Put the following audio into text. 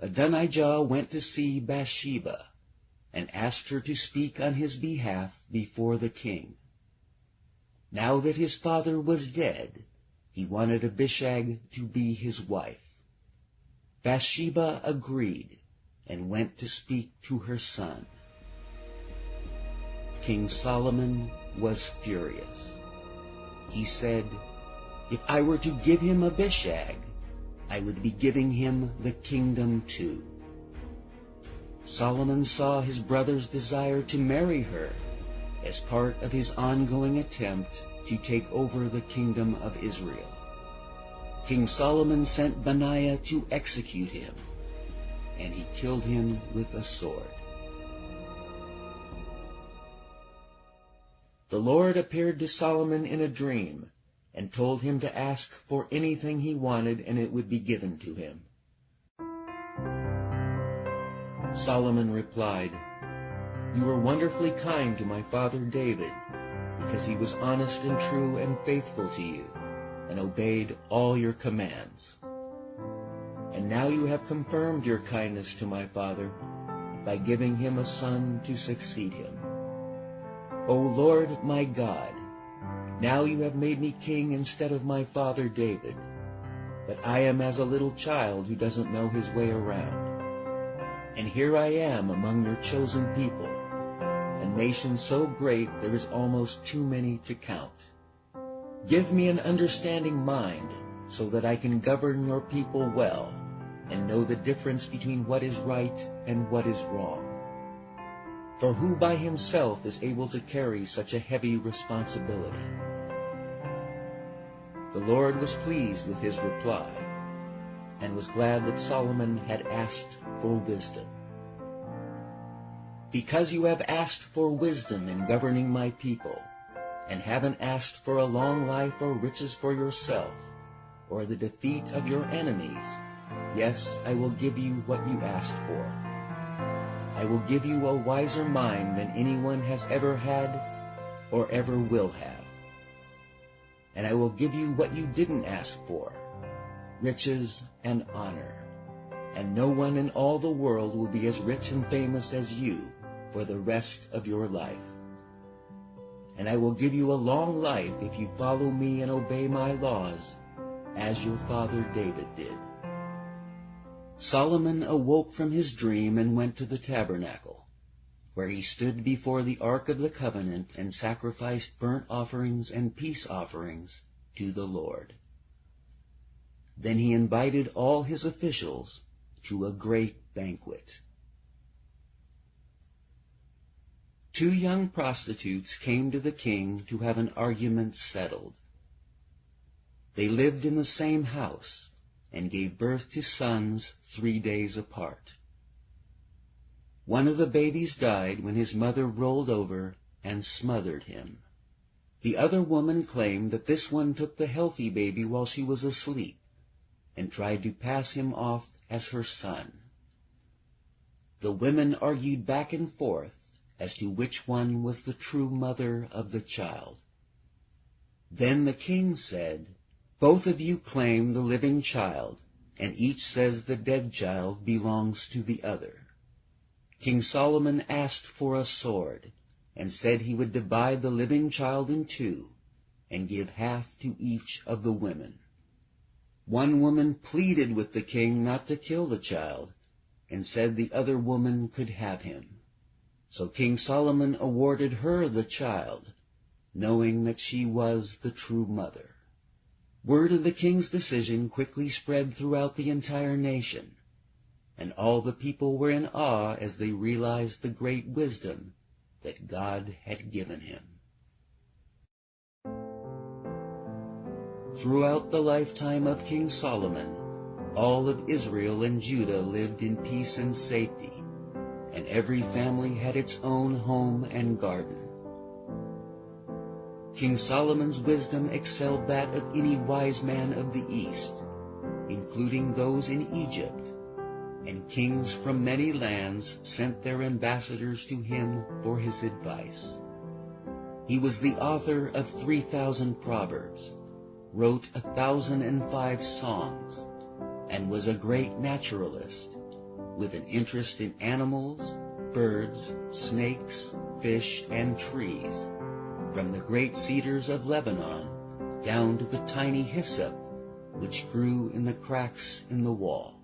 Adonijah went to see Bathsheba and asked her to speak on his behalf before the king. Now that his father was dead, he wanted Abishag to be his wife. Bathsheba agreed and went to speak to her son. King Solomon was furious. He said, "If I were to give him Abishag, I would be giving him the kingdom too." Solomon saw his brother's desire to marry her as part of his ongoing attempt to take over the kingdom of Israel. King Solomon sent Benaiah to execute him, and he killed him with a sword. The Lord appeared to Solomon in a dream and told him to ask for anything he wanted, and it would be given to him. Solomon replied, "You were wonderfully kind to my father David, because he was honest and true and faithful to you, and obeyed all your commands. And now you have confirmed your kindness to my father by giving him a son to succeed him. O Lord my God, now you have made me king instead of my father David, but I am as a little child who doesn't know his way around. And here I am among your chosen people, a nation so great there is almost too many to count. Give me an understanding mind so that I can govern your people well and know the difference between what is right and what is wrong. For who by himself is able to carry such a heavy responsibility?" The Lord was pleased with his reply and was glad that Solomon had asked for wisdom. "Because you have asked for wisdom in governing my people, and haven't asked for a long life or riches for yourself, or the defeat of your enemies, yes, I will give you what you asked for. I will give you a wiser mind than anyone has ever had or ever will have. And I will give you what you didn't ask for, riches and honor. And no one in all the world will be as rich and famous as you for the rest of your life. And I will give you a long life if you follow me and obey my laws, as your father David did." Solomon awoke from his dream and went to the tabernacle, where he stood before the Ark of the Covenant and sacrificed burnt offerings and peace offerings to the Lord. Then he invited all his officials to a great banquet. 2 young prostitutes came to the king to have an argument settled. They lived in the same house and gave birth to sons 3 days apart. One of the babies died when his mother rolled over and smothered him. The other woman claimed that this one took the healthy baby while she was asleep and tried to pass him off as her son. The women argued back and forth as to which one was the true mother of the child. Then the king said, "Both of you claim the living child, and each says the dead child belongs to the other." King Solomon asked for a sword, and said he would divide the living child in 2, and give half to each of the women. One woman pleaded with the king not to kill the child, and said the other woman could have him. So King Solomon awarded her the child, knowing that she was the true mother. Word of the king's decision quickly spread throughout the entire nation, and all the people were in awe as they realized the great wisdom that God had given him. Throughout the lifetime of King Solomon, all of Israel and Judah lived in peace and safety, and every family had its own home and garden. King Solomon's wisdom excelled that of any wise man of the East, including those in Egypt, and kings from many lands sent their ambassadors to him for his advice. He was the author of 3,000 proverbs, wrote 1,005 songs, and was a great naturalist, with an interest in animals, birds, snakes, fish, and trees, from the great cedars of Lebanon down to the tiny hyssop which grew in the cracks in the wall.